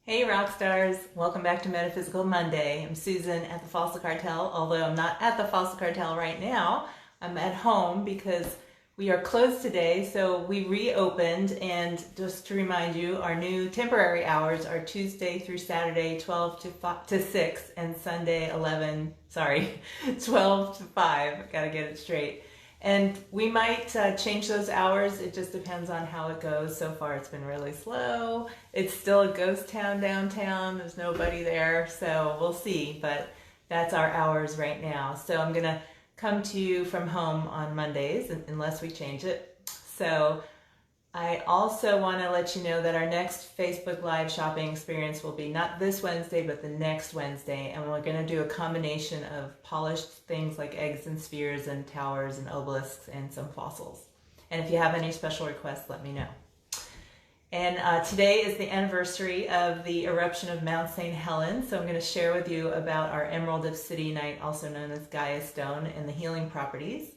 Hey rock stars, welcome back to Metaphysical Monday. I'm Susan at the Fossil Cartel, although I'm not at the Fossil Cartel right now. I'm at home because we are closed today, so we reopened, and just to remind you, our new temporary hours are Tuesday through Saturday 12 to 6 and Sunday 12 to 5. Gotta get it straight. And we might change those hours. It just depends on how it goes. So far it's been really slow. It's still a ghost town downtown. There's nobody there, so we'll see. But that's our hours right now. So I'm gonna come to you from home on Mondays unless we change it. So I also want to let you know that our next Facebook Live shopping experience will be not this Wednesday, but the next Wednesday. And we're going to do a combination of polished things like eggs and spheres and towers and obelisks and some fossils. And if you have any special requests, let me know. And today is the anniversary of the eruption of Mount St. Helens. So I'm going to share with you about our Emerald Obsidianite, also known as Gaia Stone, and the healing properties.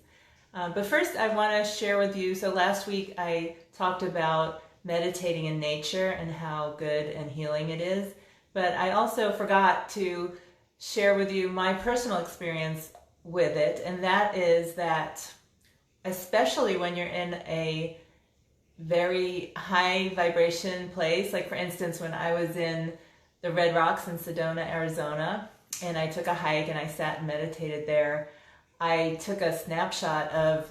But first I want to share with you, so last week I talked about meditating in nature and how good and healing it is, but I also forgot to share with you my personal experience with it, and that is that especially when you're in a very high vibration place, like for instance when I was in the Red Rocks in Sedona, Arizona, and I took a hike and I sat and meditated there, I took a snapshot of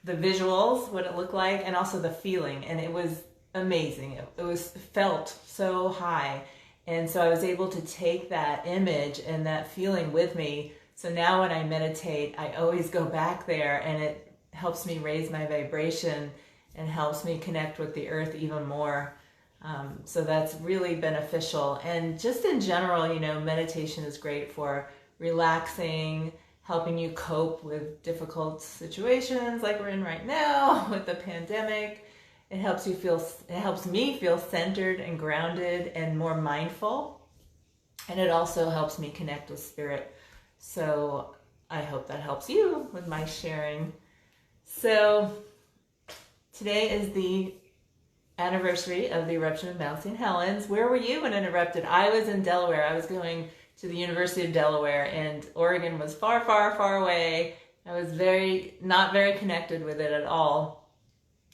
the visuals, what it looked like, and also the feeling, and it was amazing. It felt so high, and so I was able to take that image and that feeling with me. So now when I meditate, I always go back there, and it helps me raise my vibration and helps me connect with the earth even more. So that's really beneficial. And just in general, you know, meditation is great for relaxing, helping you cope with difficult situations like we're in right now with the pandemic. It helps me feel centered and grounded and more mindful. And it also helps me connect with spirit. So I hope that helps you with my sharing. So today is the anniversary of the eruption of Mount St. Helens. Where were you when it erupted? I was in Delaware. I was going to the University of Delaware, and Oregon was far, far, far away. I was not very connected with it at all.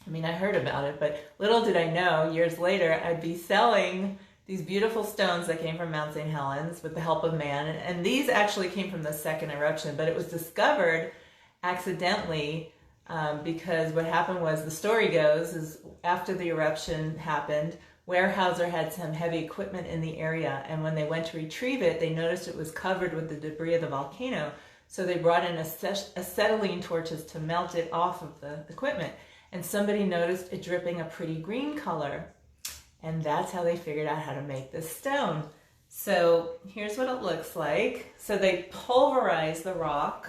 I mean, I heard about it, but little did I know, years later, I'd be selling these beautiful stones that came from Mount St. Helens with the help of man. And these actually came from the second eruption, but it was discovered accidentally because what happened was, the story goes, is after the eruption happened, Weyerhaeuser had some heavy equipment in the area, and when they went to retrieve it, they noticed it was covered with the debris of the volcano. So they brought in acetylene torches to melt it off of the equipment. And somebody noticed it dripping a pretty green color. And that's how they figured out how to make this stone. So here's what it looks like. So they pulverize the rock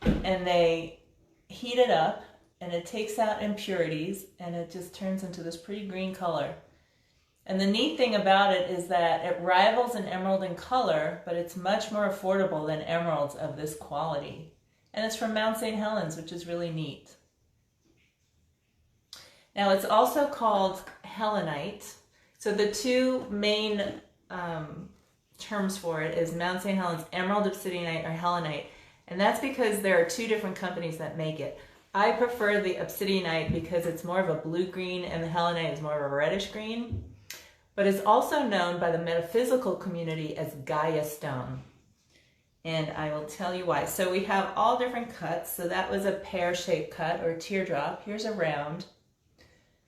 and they heat it up, and it takes out impurities, and it just turns into this pretty green color. And the neat thing about it is that it rivals an emerald in color, but it's much more affordable than emeralds of this quality. And it's from Mount St. Helens, which is really neat. Now it's also called Helenite. So the two main terms for it is Mount St. Helens Emerald Obsidianite or Helenite. And that's because there are two different companies that make it. I prefer the Obsidianite because it's more of a blue-green, and the Helenite is more of a reddish-green. But it's also known by the metaphysical community as Gaia Stone. And I will tell you why. So we have all different cuts. So that was a pear-shaped cut or teardrop. Here's a round.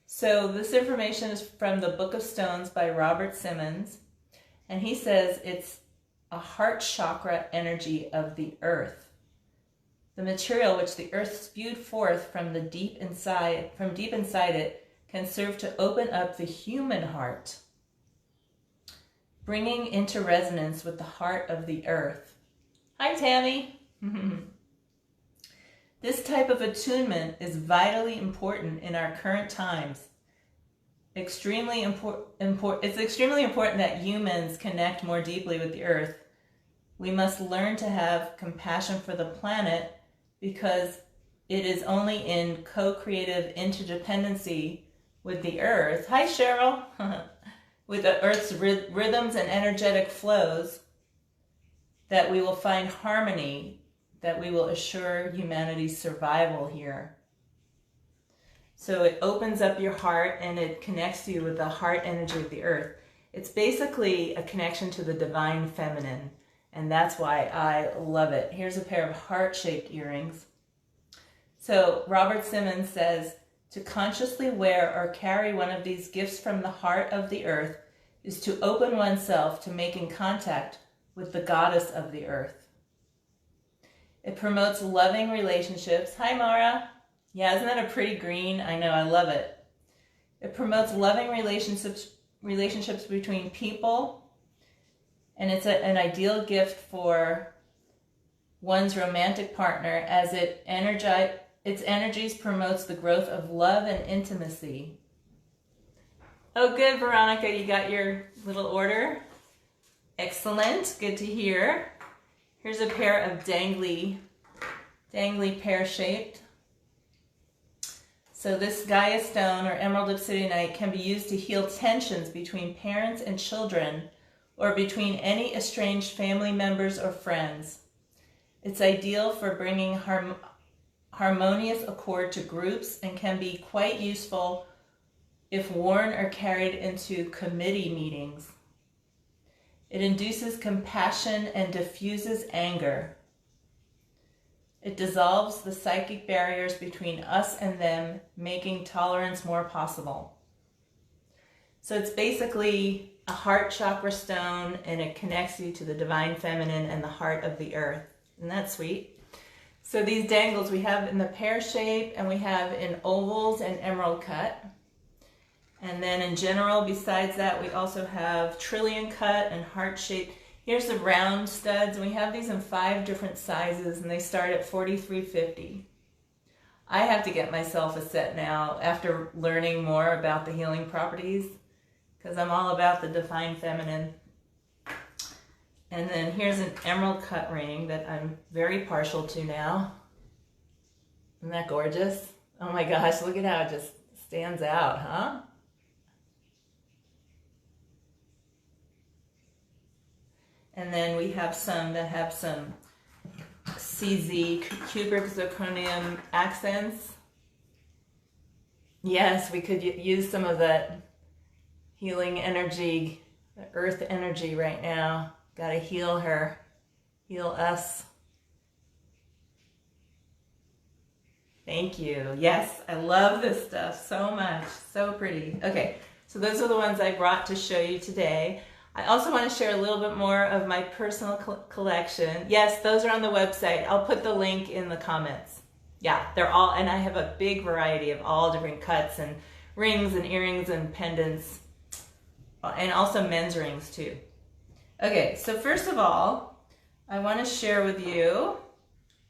So this information is from the Book of Stones by Robert Simmons. And he says it's a heart chakra energy of the earth. The material which the earth spewed forth from deep inside it can serve to open up the human heart, bringing into resonance with the heart of the earth. Hi, Tammy. This type of attunement is vitally important in our current times. It's extremely important that humans connect more deeply with the earth. We must learn to have compassion for the planet, because it is only in co-creative interdependency with the earth. Hi, Cheryl. with the Earth's rhythms and energetic flows, that we will find harmony, that we will assure humanity's survival here. So it opens up your heart and it connects you with the heart energy of the Earth. It's basically a connection to the divine feminine, and that's why I love it. Here's a pair of heart-shaped earrings. So Robert Simmons says, to consciously wear or carry one of these gifts from the heart of the Earth is to open oneself to making contact with the goddess of the Earth. It promotes loving relationships. Hi, Mara. Yeah, isn't that a pretty green? I know, I love it. It promotes loving relationships between people, and it's an ideal gift for one's romantic partner as its energies promotes the growth of love and intimacy. Oh, good, Veronica, you got your little order. Excellent, good to hear. Here's a pair of dangly pear-shaped. So this Gaia Stone or Emerald Obsidianite can be used to heal tensions between parents and children or between any estranged family members or friends. It's ideal for bringing harmonious accord to groups and can be quite useful if worn or carried into committee meetings. It induces compassion and diffuses anger. It dissolves the psychic barriers between us and them, making tolerance more possible. So it's basically a heart chakra stone, and it connects you to the divine feminine and the heart of the Earth. Isn't that sweet? So these dangles we have in the pear shape, and we have in ovals and emerald cut. And then in general, besides that, we also have trillion cut and heart shaped. Here's the round studs, and we have these in 5 different sizes, and they start at $43.50. I have to get myself a set now after learning more about the healing properties, because I'm all about the divine feminine. And then here's an emerald cut ring that I'm very partial to now. Isn't that gorgeous? Oh my gosh, look at how it just stands out, huh? And then we have some that have some CZ, cupric zirconium accents. Yes, we could use some of that healing energy, the earth energy right now. Got to heal her, heal us. Thank you. Yes, I love this stuff so much. So pretty. Okay, so those are the ones I brought to show you today. I also want to share a little bit more of my personal collection. Yes, those are on the website. I'll put the link in the comments. Yeah, they're all, and I have a big variety of all different cuts and rings and earrings and pendants, and also men's rings too. Okay, so first of all, I want to share with you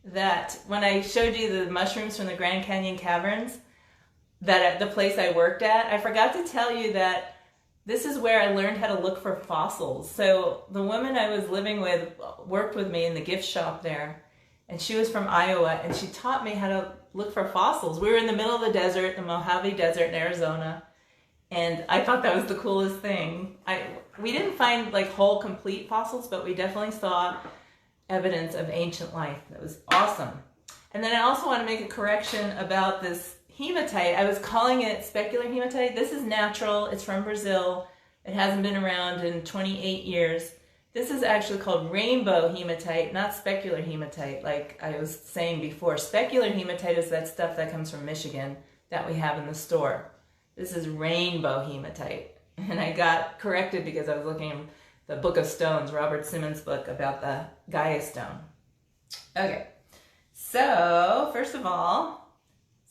that when I showed you the mushrooms from the Grand Canyon Caverns, that at the place I worked at, I forgot to tell you that this is where I learned how to look for fossils. So the woman I was living with worked with me in the gift shop there, and she was from Iowa, and she taught me how to look for fossils. We were in the middle of the desert, the Mojave Desert in Arizona, and I thought that was the coolest thing. We didn't find like whole complete fossils, but we definitely saw evidence of ancient life. That was awesome. And then I also want to make a correction about this hematite. I was calling it specular hematite. This is natural. It's from Brazil. It hasn't been around in 28 years. This is actually called rainbow hematite, not specular hematite like I was saying before. Specular hematite is that stuff that comes from Michigan that we have in the store. This is rainbow hematite. And I got corrected because I was looking at the Book of Stones, Robert Simmons' book about the Gaia Stone. Okay, so first of all,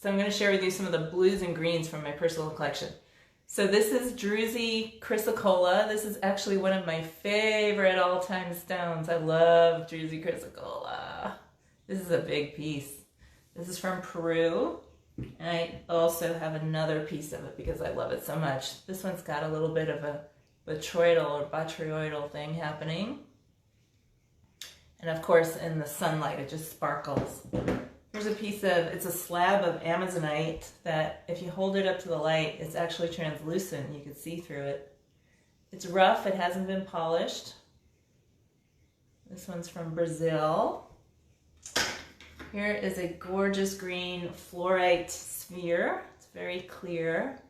I'm going to share with you some of the blues and greens from my personal collection. So this is Druzy chrysocolla. This is actually one of my favorite all-time stones. I love Druzy chrysocolla. This is a big piece. This is from Peru. And I also have another piece of it because I love it so much. This one's got a little bit of a botryoidal thing happening. And of course, in the sunlight, it just sparkles. Here's a piece of, it's a slab of Amazonite that if you hold it up to the light, it's actually translucent. You can see through it. It's rough, it hasn't been polished. This one's from Brazil. Here is a gorgeous green fluorite sphere. It's very clear.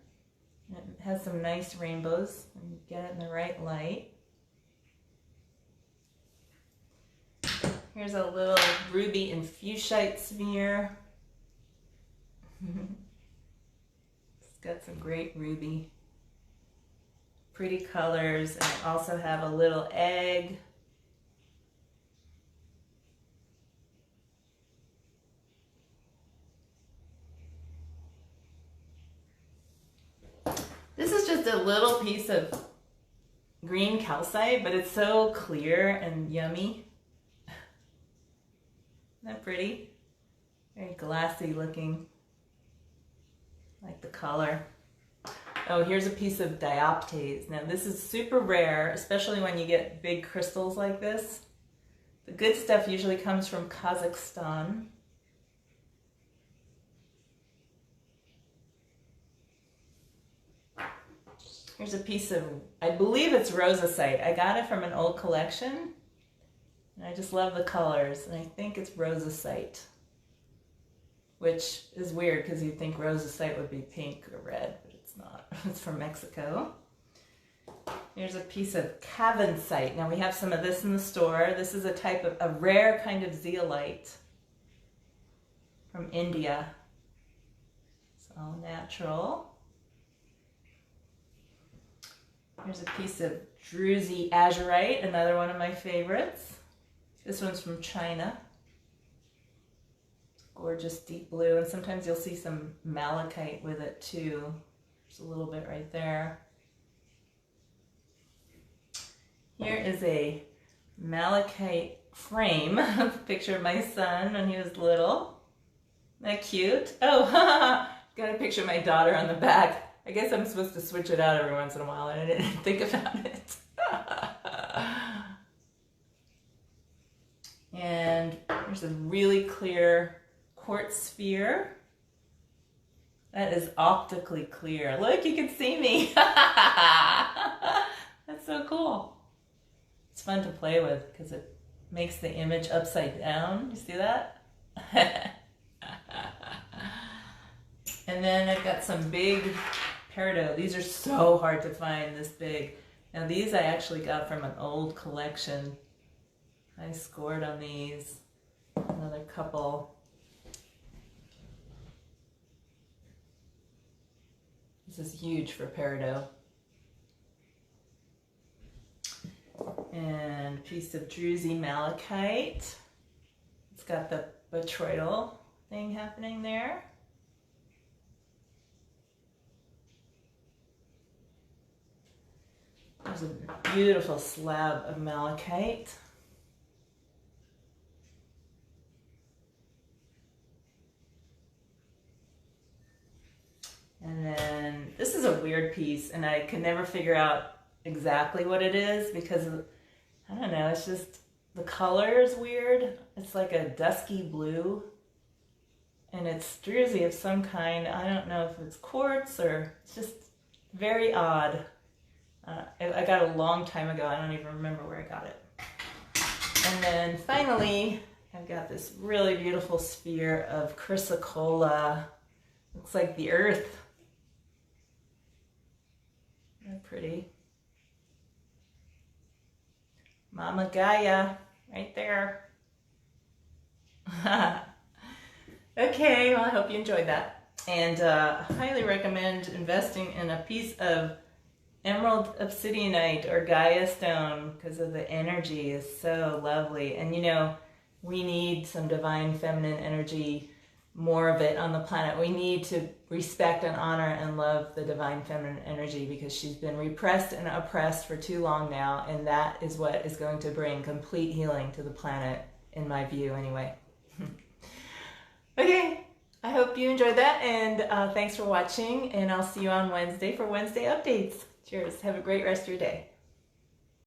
It has some nice rainbows when you get it in the right light. Here's a little ruby and fuchsite sphere. It's got some great ruby. Pretty colors, and I also have a little egg. This is just a little piece of green calcite, but it's so clear and yummy. Isn't that pretty? Very glassy looking. I like the color. Oh, here's a piece of dioptase. Now this is super rare, especially when you get big crystals like this. The good stuff usually comes from Kazakhstan. Here's a piece of, I believe it's rosacite. I got it from an old collection, and I just love the colors, and I think it's rosacite, which is weird because you'd think rosacite would be pink or red, but it's not. It's from Mexico. Here's a piece of cavansite. Now we have some of this in the store. This is a type of, a rare kind of zeolite from India. It's all natural. Here's a piece of druzy azurite, another one of my favorites. This one's from China. Gorgeous deep blue, and sometimes you'll see some malachite with it too. There's a little bit right there. Here is a malachite frame, a picture of my son when he was little. Isn't that cute? Oh, got a picture of my daughter on the back. I guess I'm supposed to switch it out every once in a while, and I didn't think about it. And there's a really clear quartz sphere. That is optically clear. Look, you can see me. That's so cool. It's fun to play with because it makes the image upside down. You see that? And then I've got some big peridot. These are so hard to find this big. Now these I actually got from an old collection. I scored on these. Another couple. This is huge for peridot. And a piece of druzy malachite. It's got the botryoidal thing happening there. There's a beautiful slab of malachite. And then this is a weird piece, and I can never figure out exactly what it is because of, I don't know, it's just the color is weird. It's like a dusky blue, and it's druzy of some kind. I don't know if it's quartz or it's just very odd. I got it a long time ago. I don't even remember where I got it. And then finally, I've got this really beautiful sphere of chrysocolla. Looks like the earth. They're pretty. Mama Gaia, right there. Okay, well, I hope you enjoyed that. And I highly recommend investing in a piece of Emerald Obsidianite or Gaia Stone because of the energy is so lovely. And you know, we need some divine feminine energy, more of it on the planet. We need to respect and honor and love the divine feminine energy because she's been repressed and oppressed for too long now, and that is what is going to bring complete healing to the planet, in my view anyway. Okay, I hope you enjoyed that, and thanks for watching, and I'll see you on Wednesday for Wednesday updates. Cheers. Have a great rest of your day.